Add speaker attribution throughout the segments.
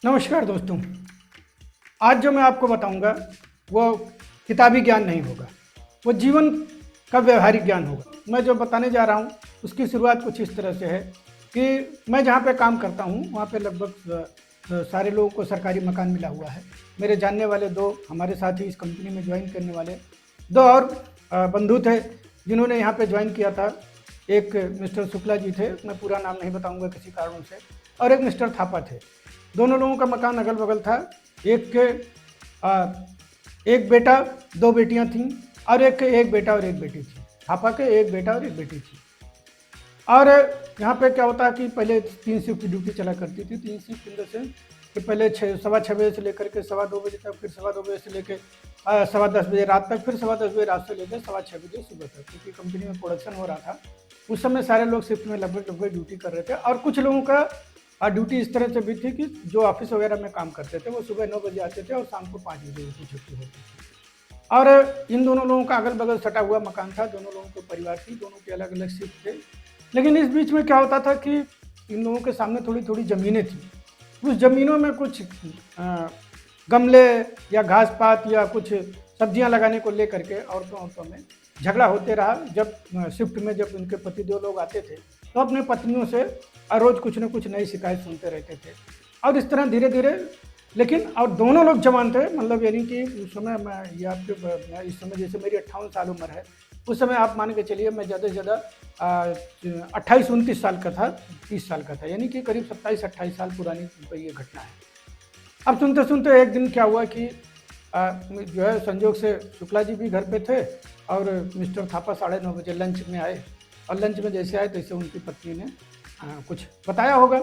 Speaker 1: नमस्कार दोस्तों। आज जो मैं आपको बताऊंगा वो किताबी ज्ञान नहीं होगा, वो जीवन का व्यवहारिक ज्ञान होगा। मैं जो बताने जा रहा हूँ उसकी शुरुआत कुछ इस तरह से है कि मैं जहाँ पे काम करता हूँ वहाँ पे लगभग सारे लोगों को सरकारी मकान मिला हुआ है। मेरे जानने वाले दो हमारे साथ ही इस कंपनी में ज्वाइन करने वाले दो और बंधु थे जिन्होंने यहाँ पे ज्वाइन किया था। एक मिस्टर शुक्ला जी थे, मैं पूरा नाम नहीं बताऊँगा किसी कारणों से, और एक मिस्टर थापा थे। दोनों लोगों का मकान अगल बगल था। एक के एक बेटा दो बेटियां थीं और एक बेटा और एक बेटी थी। थापा के एक बेटा और एक बेटी थी। और यहाँ पे क्या होता है कि पहले 3 शिफ्ट की ड्यूटी चला करती थी। 3 शिफ्ट इन द सेंस कि पहले 6 बजे से लेकर के 2:15 बजे तक, फिर 2:15 से लेकर 10:15 बजे रात तक, फिर 10:15 बजे रात से लेकर 6:15 बजे सुबह तक, क्योंकि कंपनी में प्रोडक्शन हो रहा था। उस समय सारे लोग शिफ्ट में लगभग ड्यूटी कर रहे थे। और कुछ लोगों का ड्यूटी इस तरह से भी थी कि जो ऑफिस वगैरह में काम करते थे वो सुबह 9 बजे आते थे और शाम को 5 बजे उनकी छुट्टी होती थी। और इन दोनों लोगों का अगल बगल सटा हुआ मकान था। दोनों लोगों के परिवार थी, दोनों के अलग अलग शिफ्ट थे। लेकिन इस बीच में क्या होता था कि इन लोगों के सामने थोड़ी थोड़ी ज़मीनें थी। उस ज़मीनों में कुछ गमले या घास पात या कुछ सब्जियां लगाने को लेकर के औरतों में झगड़ा होते रहा। जब शिफ्ट में जब उनके पति दो लोग आते थे तो अपने पत्नियों से रोज़ कुछ न कुछ नई शिकायत सुनते रहते थे। और इस तरह धीरे धीरे, लेकिन और दोनों लोग जवान थे, मतलब यानी कि उस समय मैं ये आपके इस समय जैसे मेरी 58 साल उम्र है, उस समय आप मान के चलिए मैं ज़्यादा से ज़्यादा 28-29 साल का था, 30 साल का था, यानी कि करीब 27-28 साल पुरानी ये घटना है। अब सुनते सुनते एक दिन क्या हुआ कि जो है संजोग से शुक्ला जी भी घर पे थे और मिस्टर थापा 9:30 बजे लंच में आए। और लंच में जैसे आए तैसे उनकी पत्नी ने कुछ बताया होगा।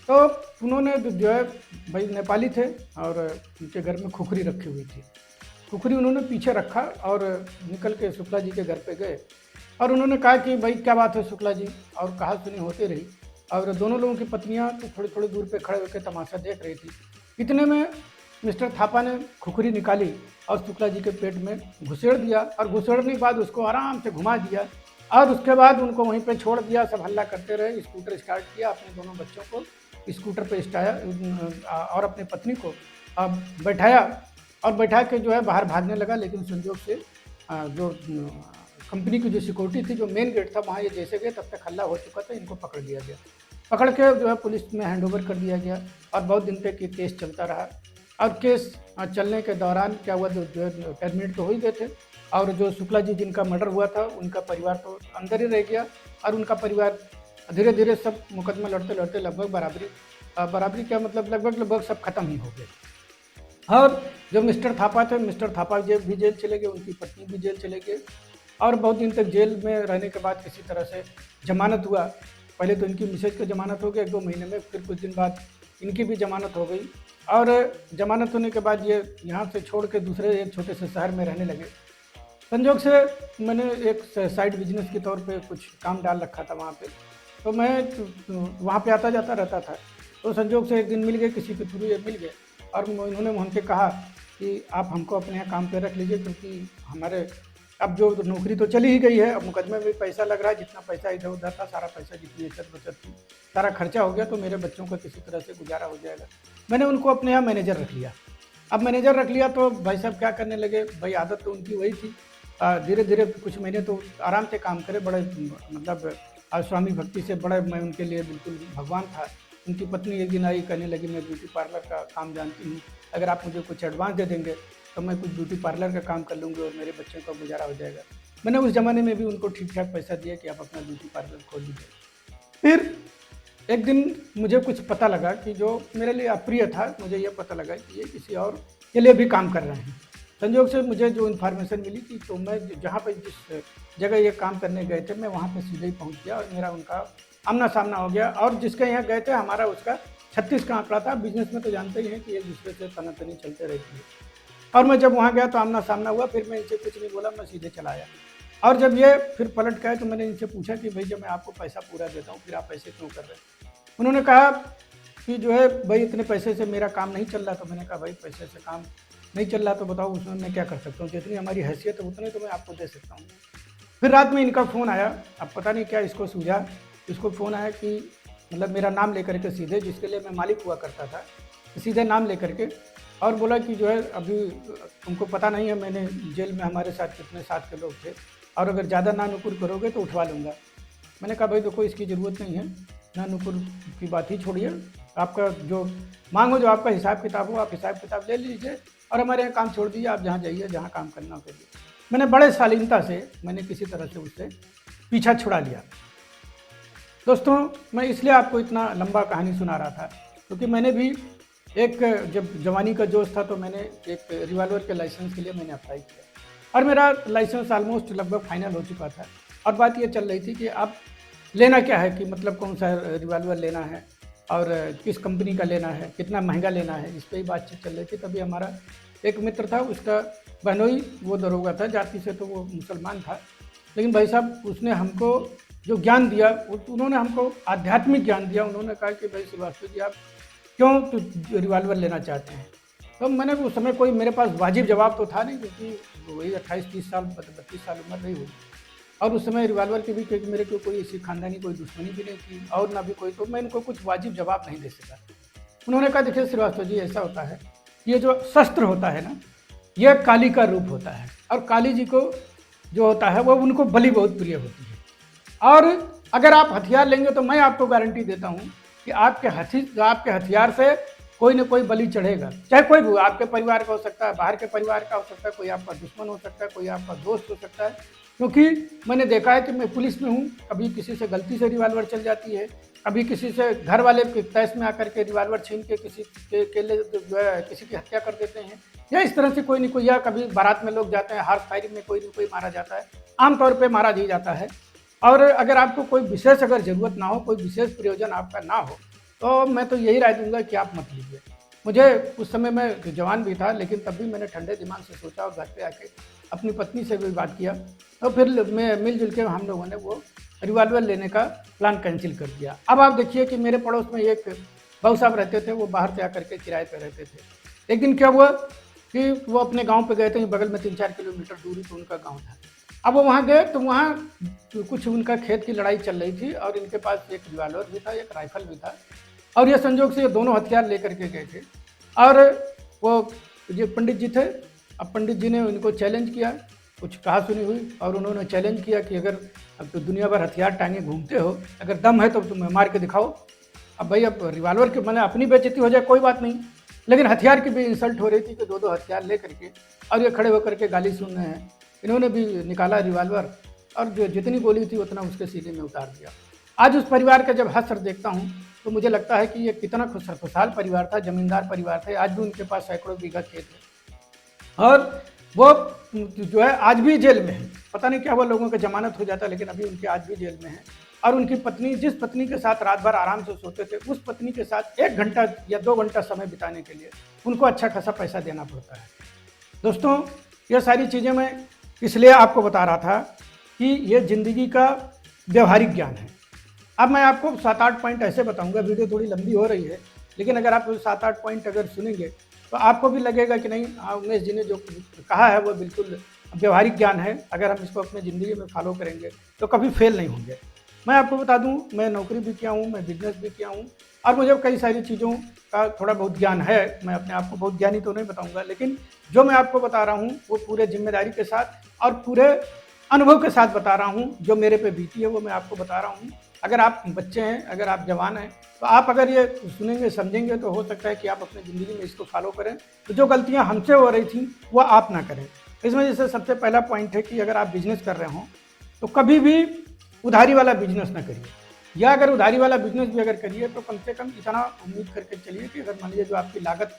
Speaker 1: तो उन्होंने जो है, भाई नेपाली थे और उनके घर में खुखरी रखी हुई थी। खुखरी उन्होंने पीछे रखा और निकल के शुक्ला जी के घर पे गए और उन्होंने कहा कि भाई क्या बात है शुक्ला जी, और कहा सुनी होती रही। और दोनों लोगों की पत्नियां तो थोड़ी थोड़ी दूर पे खड़े होकर तमाशा देख रही थी। इतने में मिस्टर थापा ने खुखरी निकाली और शुक्ला जी के पेट में घुसेड़ दिया और घुसेड़ने के बाद उसको आराम से घुमा दिया और उसके बाद उनको वहीं पे छोड़ दिया। सब हल्ला करते रहे। स्कूटर स्टार्ट किया, अपने दोनों बच्चों को स्कूटर पे स्टाया और अपनी पत्नी को बैठाया और बैठा के जो है बाहर भागने लगा। लेकिन संजोग से जो कंपनी की जो सिक्योरिटी थी, जो मेन गेट था, वहाँ ये जैसे गए तब तक हल्ला हो चुका था। इनको पकड़ लिया गया। पकड़ के जो है पुलिस में हैंडओवर कर दिया गया और बहुत दिन तक ये केस चलता रहा। और केस चलने के दौरान क्या हुआ, जो है टर्मिनेट तो हो ही गए थे। और जो शुक्ला जी जिनका मर्डर हुआ था उनका परिवार तो अंदर ही रह गया और उनका परिवार धीरे धीरे सब मुकदमा लड़ते लड़ते लगभग बराबरी क्या मतलब लगभग सब खत्म ही हो गए। और जो मिस्टर थापा थे, मिस्टर थापा भी जेल चले गए, उनकी पत्नी भी जेल चले गए। और बहुत दिन तक जेल में रहने के बाद किसी तरह से जमानत हुआ। पहले तो इनकी मिसेज की जमानत हो गई 1-2 महीने में, फिर कुछ दिन बाद इनकी भी जमानत हो गई। और जमानत होने के बाद ये यहाँ से छोड़ के दूसरे एक छोटे से शहर में रहने लगे। संजोग से मैंने एक साइड बिजनेस के तौर पे कुछ काम डाल रखा था वहाँ पे, तो मैं वहाँ पे आता जाता रहता था। तो संजोग से एक दिन मिल गए, किसी के थ्रू ये मिल गए और उन्होंने हमसे कहा कि आप हमको अपने यहाँ काम पे रख लीजिए, क्योंकि हमारे अब जो नौकरी तो चली ही गई है, अब मुकदमे में पैसा लग रहा है। जितना पैसा इधर उधर था, सारा पैसा जितनी बचत थी, सारा खर्चा हो गया। तो मेरे बच्चों का किसी तरह से गुजारा हो जाएगा। मैंने उनको अपने यहाँ मैनेजर रख लिया। अब मैनेजर रख लिया तो भाई साहब क्या करने लगे, भाई आदत तो उनकी वही थी। धीरे धीरे कुछ महीने तो आराम से काम करे, बड़े मतलब स्वामी भक्ति से, बड़े मैं उनके लिए बिल्कुल भगवान था। उनकी पत्नी एक दिन आई, कहने लगी मैं ब्यूटी पार्लर का काम जानती हूँ, अगर आप मुझे कुछ एडवांस दे देंगे तो मैं कुछ ब्यूटी पार्लर का काम कर लूँगी और मेरे बच्चों का गुजारा हो जाएगा। मैंने उस ज़माने में भी उनको ठीक ठाक पैसा दिया कि आप अपना ब्यूटी पार्लर खोल लीजिए। फिर एक दिन मुझे कुछ पता लगा कि जो मेरे लिए अप्रिय था, मुझे ये पता लगा कि ये किसी और के लिए भी काम कर रहे हैं। संयोग से मुझे जो इन्फॉर्मेशन मिली कि तो मैं जहाँ पर जिस जगह ये काम करने गए थे, मैं वहाँ पर सीधे ही पहुँच गया और मेरा उनका आमना सामना हो गया। और जिसके यहाँ गए थे हमारा उसका 36 का आंकड़ा था। बिजनेस में तो जानते ही हैं कि एक दूसरे से तनातनी चलते रहती है। और मैं जब वहाँ गया तो आमना सामना हुआ। फिर मैं इनसे कुछ नहीं बोला, मैं सीधे चला आया। और जब ये फिर पलट गए तो मैंने इनसे पूछा कि भाई जब मैं आपको पैसा पूरा देता हूँ फिर आप ऐसे क्यों कर रहे हैं। उन्होंने कहा कि जो है भाई इतने पैसे से मेरा काम नहीं चल रहा। तो मैंने कहा भाई पैसे से काम नहीं चल रहा तो बताओ उसमें मैं क्या कर सकता हूँ, जितनी हमारी हैसियत है उतने तो मैं आपको दे सकता हूँ। फिर रात में इनका फ़ोन आया। अब पता नहीं क्या इसको सूझा, इसको फ़ोन आया कि मतलब मेरा नाम लेकर के सीधे, जिसके लिए मैं मालिक हुआ करता था, सीधे नाम लेकर के, और बोला कि जो है अभी तुमको पता नहीं है मैंने जेल में हमारे साथ कितने साथ के लोग थे, और अगर ज़्यादा ना नुकुर करोगे तो उठवा लूँगा। मैंने कहा भाई देखो इसकी ज़रूरत नहीं है, ना नुकुर की बात ही छोड़िए, आपका जो मांगो, जो आपका हिसाब किताब हो आप हिसाब किताब ले लीजिए और हमारे यहाँ काम छोड़ दीजिए, आप जहाँ जाइए जहाँ काम करना हो करिए। मैंने बड़े शालीनता से मैंने किसी तरह से उससे पीछा छुड़ा लिया। दोस्तों मैं इसलिए आपको इतना लंबा कहानी सुना रहा था क्योंकि मैंने भी एक, जब जवानी का जोश था तो मैंने एक रिवॉल्वर के लाइसेंस के लिए मैंने अप्लाई किया और मेरा लाइसेंस ऑलमोस्ट लगभग फाइनल हो चुका था। और बात ये चल रही थी कि अब लेना क्या है, कि मतलब कौन सा रिवॉल्वर लेना है और किस कंपनी का लेना है, कितना महंगा लेना है, इस पर ही बातचीत चल रही थी। तभी हमारा एक मित्र था, उसका बहनोई वो दरोगा था, जाति से तो वो मुसलमान था, लेकिन भाई साहब उसने हमको जो ज्ञान दिया, उन्होंने हमको आध्यात्मिक ज्ञान दिया। उन्होंने कहा कि भाई श्रीवास्तव जी आप क्यों तो रिवॉल्वर लेना चाहते हैं। तो मैंने उस समय कोई मेरे पास वाजिब जवाब तो था नहीं, क्योंकि वही 28-30 साल 32 साल उम्र नहीं हुई, और उस समय रिवॉल्वर की भी क्योंकि मेरे को कोई ऐसी खानदानी कोई दुश्मनी भी नहीं थी और ना भी कोई, तो मैं इनको कुछ वाजिब जवाब नहीं दे सका। उन्होंने कहा देखिए श्रीवास्तव जी ऐसा होता है, ये जो शस्त्र होता है ना, यह काली का रूप होता है और काली जी को जो होता है वो उनको बलि बहुत प्रिय होती है, और अगर आप हथियार लेंगे तो मैं आपको गारंटी देता हूँ कि आपके हथियार से कोई न कोई बलि चढ़ेगा, चाहे कोई भी, आपके परिवार का हो सकता है, बाहर के परिवार का हो सकता है, कोई आपका दुश्मन हो सकता है, कोई आपका दोस्त हो सकता है। क्योंकि मैंने देखा है कि मैं पुलिस में हूँ, कभी किसी से गलती से रिवॉल्वर चल जाती है, कभी किसी से घर वाले तैश में आकर के रिवॉल्वर छीन के किसी के लिए जो है किसी की हत्या कर देते हैं, या इस तरह से कोई नहीं कोई, या कभी बारात में लोग जाते हैं, हार्स फायरिंग में कोई न कोई मारा जाता है, आमतौर पर मारा ही जाता है। और अगर आपको कोई विशेष अगर ज़रूरत ना हो, कोई विशेष प्रयोजन आपका ना हो, तो मैं तो यही राय दूंगा कि आप मत लीजिए। मुझे उस समय मैं जवान भी था, लेकिन तब भी मैंने ठंडे दिमाग से सोचा और घर पे आके अपनी पत्नी से भी बात किया, और फिर मैं मिलजुल के हम लोगों ने वो रिवॉल्वर लेने का प्लान कैंसिल कर दिया। अब आप देखिए कि मेरे पड़ोस में एक बाबू साहब रहते थे, वो बाहर से आकर के किराए पर रहते थे। एक दिन क्या हुआ कि वो अपने गाँव पर गए थे, बगल में 3-4 किलोमीटर दूरी पर उनका गाँव था। अब वो वहाँ गए तो वहाँ कुछ उनका खेत की लड़ाई चल रही थी और इनके पास एक रिवॉल्वर भी था, एक राइफल भी था, और ये संजोग से ये दोनों हथियार लेकर के गए थे। और वो ये पंडित जी थे, अब पंडित जी ने उनको चैलेंज किया, कुछ कहा सुनी हुई, और उन्होंने चैलेंज किया कि अगर अब तो दुनिया भर हथियार टांगे घूमते हो, अगर दम है तो तुम्हें मार के दिखाओ। अब भाई अब रिवॉल्वर के मैंने अपनी बेइज्जती हो जाए कोई बात नहीं, लेकिन हथियार की भी इंसल्ट हो रही थी कि दो हथियार ले करके, और ये खड़े होकर के गाली सुन रहे हैं। इन्होंने भी निकाला रिवॉल्वर और जो जितनी गोली थी उतना उसके सीने में उतार दिया। आज उस परिवार का जब हश्र देखता हूँ तो मुझे लगता है कि ये कितना खुशहाल परिवार था, जमींदार परिवार था। आज भी उनके पास सैकड़ों बीघा खेत है और वो जो है आज भी जेल में है। पता नहीं क्या हुआ, लोगों का जमानत हो जाता, लेकिन अभी उनके आज भी जेल में है। और उनकी पत्नी, जिस पत्नी के साथ रात भर आराम से सोते थे, उस पत्नी के साथ 1 घंटा या 2 घंटा समय बिताने के लिए उनको अच्छा खासा पैसा देना पड़ता है। दोस्तों ये सारी चीज़ें मैं इसलिए आपको बता रहा था कि ये ज़िंदगी का व्यवहारिक ज्ञान है। अब मैं आपको 7-8 पॉइंट ऐसे बताऊंगा, वीडियो थोड़ी लंबी हो रही है, लेकिन अगर आप 7-8 पॉइंट अगर सुनेंगे तो आपको भी लगेगा कि नहीं, उमेश जी ने जो कहा है वो बिल्कुल व्यवहारिक ज्ञान है। अगर हम इसको अपनी ज़िंदगी में फॉलो करेंगे तो कभी फेल नहीं होंगे। मैं आपको बता दूं, मैं नौकरी भी किया हूं, मैं बिजनेस भी किया हूं, और मुझे कई सारी चीज़ों का थोड़ा बहुत ज्ञान है। मैं अपने आप को बहुत ज्ञानी तो नहीं बताऊंगा, लेकिन जो मैं आपको बता रहा हूं वो पूरे जिम्मेदारी के साथ और पूरे अनुभव के साथ बता रहा हूं। जो मेरे पे बीती है वो मैं आपको बता रहा हूं। अगर आप बच्चे हैं, अगर आप जवान हैं, तो आप अगर ये सुनेंगे समझेंगे तो हो सकता है कि आप अपनी ज़िंदगी में इसको फॉलो करें, तो जो गलतियाँ हमसे हो रही थी वो आप ना करें। इस वजह से सबसे पहला पॉइंट है कि अगर आप बिजनेस कर रहे हों तो कभी भी उधारी वाला बिजनेस ना करिए, या अगर उधारी वाला बिजनेस भी अगर करिए तो कम से कम इतना उम्मीद करके चलिए कि अगर मान लीजिए जो आपकी लागत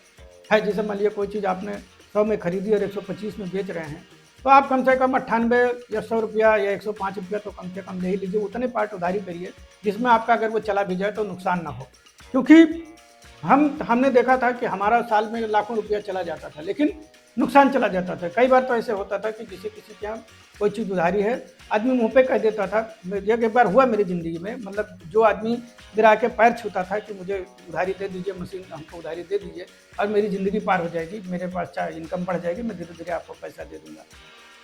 Speaker 1: है, जैसे मान लीजिए कोई चीज़ आपने 100 में खरीदी और 125 में बेच रहे हैं, तो आप कम से कम 98 या 100 रुपया या 105 रुपया तो कम से कम ले ही लीजिए। उतने पार्ट उधारी करिए जिसमें आपका अगर वो चला भी जाए तो नुकसान ना हो। क्योंकि हमने देखा था कि हमारा साल में लाखों रुपया चला जाता था, लेकिन नुकसान चला जाता था। कई बार तो ऐसे होता था कि किसी के यहाँ कोई चीज़ उधारी है, आदमी मुंह पे कह देता था। एक बार हुआ मेरी ज़िंदगी में, मतलब जो आदमी मेरा आके पैर छूता था कि मुझे उधारी दे दीजिए, मशीन हमको उधारी दे दीजिए और मेरी ज़िंदगी पार हो जाएगी, मेरे पास चाहे इनकम बढ़ जाएगी, मैं धीरे धीरे आपको पैसा दे दूँगा।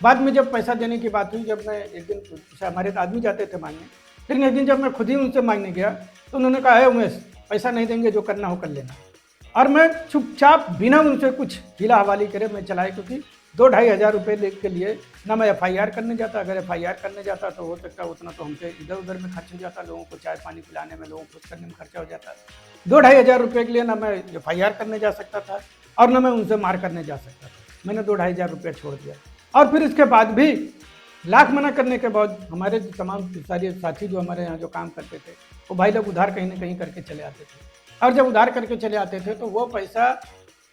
Speaker 1: बाद में जब पैसा देने की बात हुई, जब मैं एक दिन, हमारे तो आदमी जाते थे मांगने, लेकिन एक दिन जब मैं खुद ही उनसे मांगने गया तो उन्होंने कहा है उमेश पैसा नहीं देंगे, जो करना हो कर लेना। और मैं चुपचाप बिना उनसे कुछ हीला हवाली करे मैं चलाए, क्योंकि 2-2,500 रुपये के लिए ना मैं FIR करने जाता। अगर FIR करने जाता तो हो सकता उतना तो हमसे इधर उधर में खर्च हो जाता, लोगों को चाय पानी पिलाने में, लोगों को कुछ करने में खर्चा हो जाता। 2-2,500 रुपये के लिए ना मैं FIR करने जा सकता था और ना मैं उनसे मार करने जा सकता था। मैंने 2-2,500 रुपये छोड़ दिया। और फिर इसके बाद भी लाख मना करने के बाद हमारे तमाम सारे साथी जो हमारे यहाँ जो काम करते थे, वो भाई लोग उधार कहीं ना कहीं करके चले आते थे। और जब उधार करके चले आते थे तो वो पैसा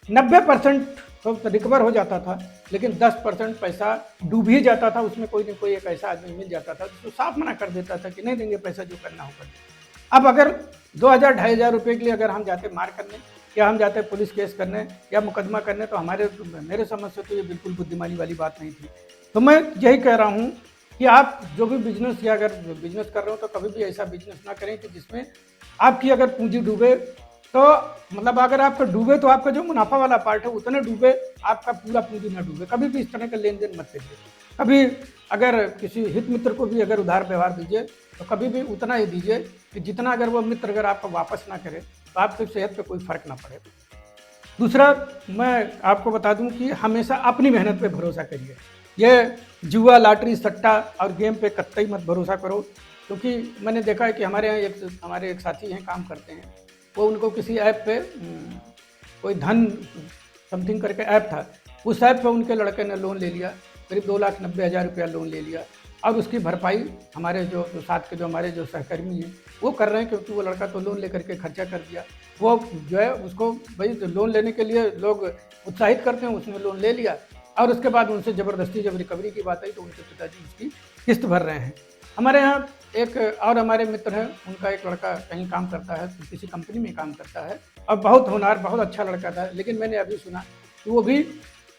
Speaker 1: 90% तो रिकवर हो जाता था, लेकिन 10% पैसा डूब ही जाता था। उसमें कोई ना कोई एक ऐसा आदमी मिल जाता था जो साफ मना कर देता था कि नहीं देंगे पैसा, जो करना होगा। अब अगर 2,000-2,500 रुपये के लिए अगर हम जाते मार करने या हम जाते पुलिस केस करने या मुकदमा करने, तो मेरे समझ से तो ये बिल्कुल बुद्धिमानी वाली बात नहीं थी। तो मैं यही कह रहा हूँ कि आप जो भी बिजनेस या अगर बिजनेस कर रहे हो तो कभी भी ऐसा बिजनेस ना करें कि जिसमें आपकी अगर पूंजी डूबे, तो मतलब अगर आपका डूबे तो आपका जो मुनाफा वाला पार्ट है उतने डूबे, आपका पूरा पूंजी ना डूबे। कभी भी इस तरह का लेन देन मत करिए। कभी अगर किसी हित मित्र को भी अगर उधार व्यवहार दीजिए तो कभी भी उतना ही दीजिए कि जितना अगर वो मित्र अगर आपको वापस ना करे तो आपकी सेहत पे कोई फर्क ना पड़े। दूसरा, मैं आपको बता दूं कि हमेशा अपनी मेहनत पे भरोसा करिए। ये जुआ, लॉटरी, सट्टा और गेम पे कतई मत भरोसा करो, क्योंकि मैंने देखा है कि हमारे यहाँ हमारे एक साथी हैं, काम करते हैं, वो उनको किसी ऐप पे कोई धन समथिंग करके ऐप था, उस ऐप पे उनके लड़के ने लोन ले लिया, करीब 2,90,000 रुपया लोन ले लिया। और उसकी भरपाई हमारे जो साथ के जो हमारे जो सहकर्मी हैं वो कर रहे हैं, क्योंकि वो लड़का तो लोन लेकर के खर्चा कर दिया। वो जो है उसको भाई लोन लेने के लिए लोग उत्साहित करते हैं, उसने लोन ले लिया और उसके बाद उनसे ज़बरदस्ती जब रिकवरी की बात आई तो उनके पिताजी उसकी किस्त भर रहे हैं। हमारे यहाँ एक और हमारे मित्र हैं, उनका एक लड़का कहीं काम करता है, किसी कंपनी में काम करता है और बहुत होनहार, बहुत अच्छा लड़का था। लेकिन मैंने अभी सुना कि वो भी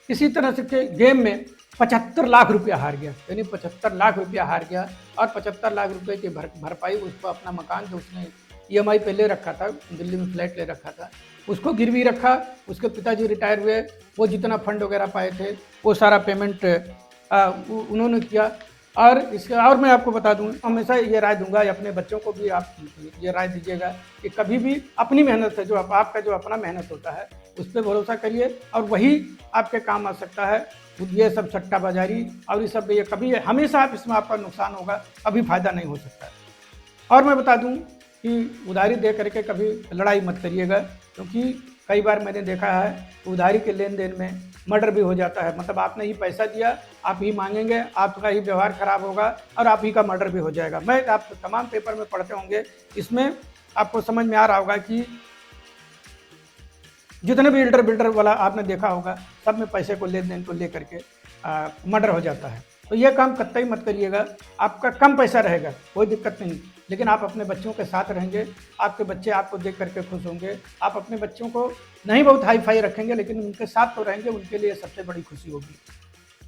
Speaker 1: किसी तरह से के गेम में 75 लाख रुपया हार गया, यानी 75 लाख रुपया हार गया। और 75 लाख रुपए की भरपाई उसको अपना मकान जो उसने EMI पे ले रखा था, दिल्ली में फ्लैट ले रखा था, उसको गिरवी रखा। उसके पिताजी रिटायर हुए, वो जितना फंड वगैरह पाए थे वो सारा पेमेंट उन्होंने किया। और इसके और मैं आपको बता दूं, हमेशा ये राय दूंगा, अपने बच्चों को भी आप ये राय दीजिएगा कि कभी भी अपनी मेहनत से जो आपका जो अपना मेहनत होता है उस पर भरोसा करिए और वही आपके काम आ सकता है। ये सब सट्टाबाजारी और ये सब, ये कभी हमेशा आप इसमें आपका नुकसान होगा, कभी फायदा नहीं हो सकता है। और मैं बता दूं कि उधारी दे करके कभी लड़ाई मत करिएगा, क्योंकि कई बार मैंने देखा है उधारी के लेन देन में मर्डर भी हो जाता है। मतलब आपने ही पैसा दिया, आप ही मांगेंगे, आपका ही व्यवहार खराब होगा और आप ही का मर्डर भी हो जाएगा। मैं आप तमाम पेपर में पढ़ते होंगे, इसमें आपको समझ में आ रहा होगा कि जितने भी बिल्डर वाला आपने देखा होगा, सब में पैसे को लेन देन को ले करके मर्डर हो जाता है। तो ये काम कतई मत करिएगा। आपका कम पैसा रहेगा, कोई दिक्कत नहीं, लेकिन आप अपने बच्चों के साथ रहेंगे, आपके बच्चे आपको देख करके खुश होंगे। आप अपने बच्चों को नहीं बहुत हाई फाई रखेंगे, लेकिन उनके साथ तो रहेंगे, उनके लिए सबसे बड़ी खुशी होगी।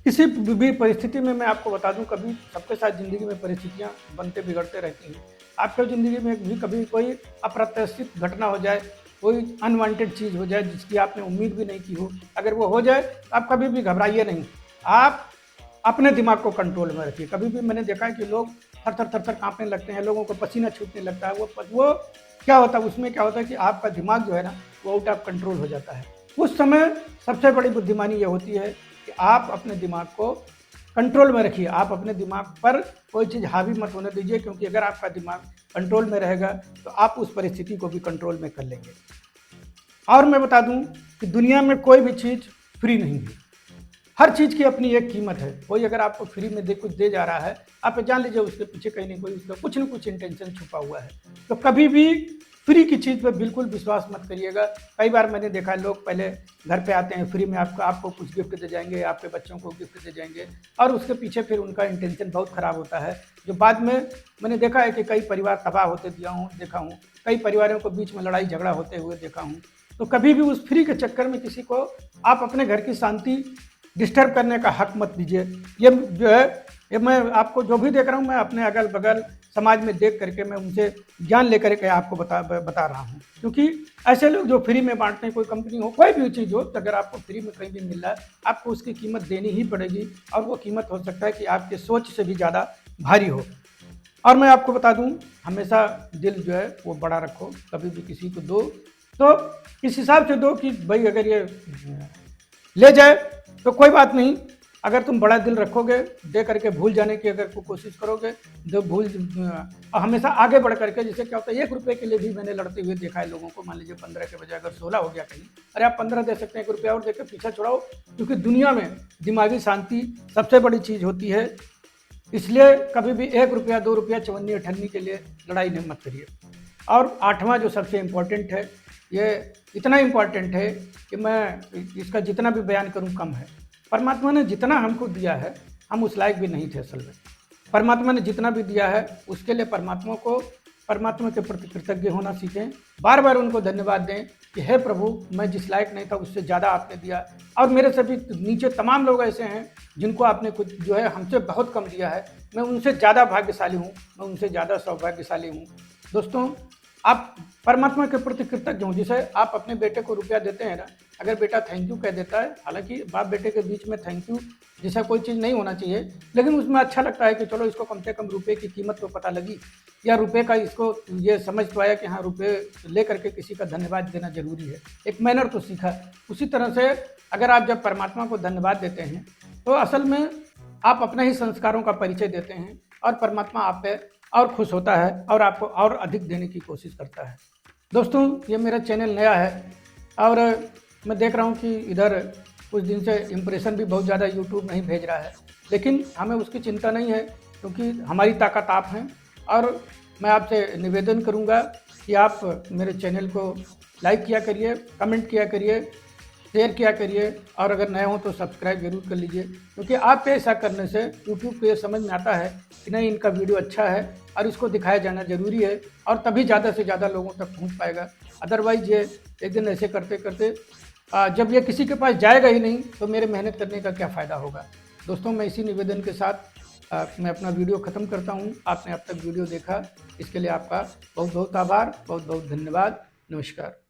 Speaker 1: किसी भी परिस्थिति में मैं आपको बता दूं, कभी सबके साथ ज़िंदगी में परिस्थितियां बनते बिगड़ते रहती हैं। आपके ज़िंदगी में भी कभी कोई अप्रत्याशित घटना हो जाए, कोई अनवांटेड चीज़ हो जाए जिसकी आपने उम्मीद भी नहीं की हो, अगर वो हो जाए तो आप कभी भी घबराइए नहीं। आप अपने दिमाग को कंट्रोल में रखिए। कभी भी मैंने देखा है कि लोग थर थर थर थर काँपने लगते हैं, लोगों को पसीना छूटने लगता है। वो क्या होता है, उसमें क्या होता है कि आपका दिमाग जो है ना वो आउट ऑफ कंट्रोल हो जाता है। उस समय सबसे बड़ी बुद्धिमानी ये होती है कि आप अपने दिमाग को कंट्रोल में रखिए। आप अपने दिमाग पर कोई चीज़ हावी मत होने दीजिए, क्योंकि अगर आपका दिमाग कंट्रोल में रहेगा तो आप उस परिस्थिति को भी कंट्रोल में कर लेंगे। और मैं बता दूं कि दुनिया में कोई भी चीज़ फ्री नहीं है, हर चीज़ की अपनी एक कीमत है। कोई अगर आपको फ्री में कुछ दे जा रहा है, आप जान लीजिए उसके पीछे कहीं ना कोई उसका कुछ न कुछ इंटेंशन छुपा हुआ है। तो कभी भी फ्री की चीज़ पर बिल्कुल विश्वास मत करिएगा। कई बार मैंने देखा है, लोग पहले घर पे आते हैं, फ्री में आपको कुछ गिफ्ट दे जाएंगे, आपके बच्चों को गिफ्ट दे जाएंगे, और उसके पीछे फिर उनका इंटेंशन बहुत ख़राब होता है, जो बाद में मैंने देखा है कि कई परिवार तबाह होते देखा हूँ, कई परिवारों को बीच में लड़ाई झगड़ा होते हुए देखा हूँ। तो कभी भी उस फ्री के चक्कर में किसी को आप अपने घर की शांति डिस्टर्ब करने का हक मत दीजिए। ये जो है, ये मैं आपको जो भी देख रहा हूँ, मैं अपने अगल बगल समाज में देख करके मैं उनसे ज्ञान लेकर के आपको बता रहा हूँ। क्योंकि ऐसे लोग जो फ्री में बांटते हैं, कोई कंपनी हो, कोई भी चीज़ हो, तो अगर आपको फ्री में कहीं भी मिल रहा है, आपको उसकी कीमत देनी ही पड़ेगी, और वो कीमत हो सकता है कि आपके सोच से भी ज़्यादा भारी हो। और मैं आपको बता दूं, हमेशा दिल जो है वो बड़ा रखो, कभी भी किसी को दो तो इस हिसाब से दो कि भाई अगर ये ले जाए तो कोई बात नहीं, अगर तुम बड़ा दिल रखोगे, दे करके भूल जाने की अगर कोशिश करोगे, जो हमेशा आगे बढ़ करके, जैसे क्या होता है 1 रुपये के लिए भी मैंने लड़ते हुए देखा है लोगों को। मान लीजिए 15 के बजाय अगर 16 हो गया कहीं, अरे आप 15 दे सकते हैं, 1 रुपया और देकर पीछा छुड़ाओ, क्योंकि दुनिया में दिमागी शांति सबसे बड़ी चीज़ होती है। इसलिए कभी भी 1 रुपया 2 रुपया चवन्नी अठन्नी के लिए लड़ाई नहीं मत करिए। और 8वां जो सबसे इम्पोर्टेंट है, ये इतना इम्पोर्टेंट है कि मैं इसका जितना भी बयान करूं कम है। परमात्मा ने जितना हमको दिया है, हम उस लायक भी नहीं थे असल में। परमात्मा ने जितना भी दिया है उसके लिए परमात्मा के प्रति कृतज्ञ होना सीखें। बार बार उनको धन्यवाद दें कि हे प्रभु, मैं जिस लायक नहीं था उससे ज़्यादा आपने दिया, और मेरे से भी नीचे तमाम लोग ऐसे हैं जिनको आपने कुछ जो है हमसे बहुत कम दिया है। मैं उनसे ज़्यादा भाग्यशाली हूँ, मैं उनसे ज़्यादा सौभाग्यशाली हूँ। दोस्तों, आप परमात्मा के प्रति कृतज्ञ हों। जैसे आप अपने बेटे को रुपया देते हैं ना, अगर बेटा थैंक यू कह देता है, हालांकि बाप बेटे के बीच में थैंक यू जैसा कोई चीज़ नहीं होना चाहिए, लेकिन उसमें अच्छा लगता है कि चलो इसको कम से कम रुपये की कीमत तो पता लगी, या रुपये का इसको ये समझ तो आया कि हाँ रुपये ले करके किसी का धन्यवाद देना जरूरी है, एक मैनर तो सीखा। उसी तरह से अगर आप जब परमात्मा को धन्यवाद देते हैं तो असल में आप अपने ही संस्कारों का परिचय देते हैं, और परमात्मा आप पे और खुश होता है और आपको और अधिक देने की कोशिश करता है। दोस्तों, ये मेरा चैनल नया है और मैं देख रहा हूँ कि इधर कुछ दिन से इम्प्रेशन भी बहुत ज़्यादा यूट्यूब नहीं भेज रहा है, लेकिन हमें उसकी चिंता नहीं है, क्योंकि हमारी ताकत आप हैं। और मैं आपसे निवेदन करूँगा कि आप मेरे चैनल को लाइक किया करिए, कमेंट किया करिए, शेयर किया करिए, और अगर नए हों तो सब्सक्राइब जरूर कर लीजिए, क्योंकि आपके ऐसा करने से यूट्यूब को ये समझ में आता है कि नहीं, इनका वीडियो अच्छा है और इसको दिखाया जाना ज़रूरी है, और तभी ज़्यादा से ज़्यादा लोगों तक पहुंच पाएगा। अदरवाइज ये एक दिन ऐसे करते करते जब ये किसी के पास जाएगा ही नहीं तो मेरे मेहनत करने का क्या फ़ायदा होगा। दोस्तों, मैं इसी निवेदन के साथ मैं अपना वीडियो ख़त्म करता हूँ। आपने अब तक वीडियो देखा, इसके लिए आपका बहुत बहुत आभार, बहुत बहुत धन्यवाद। नमस्कार।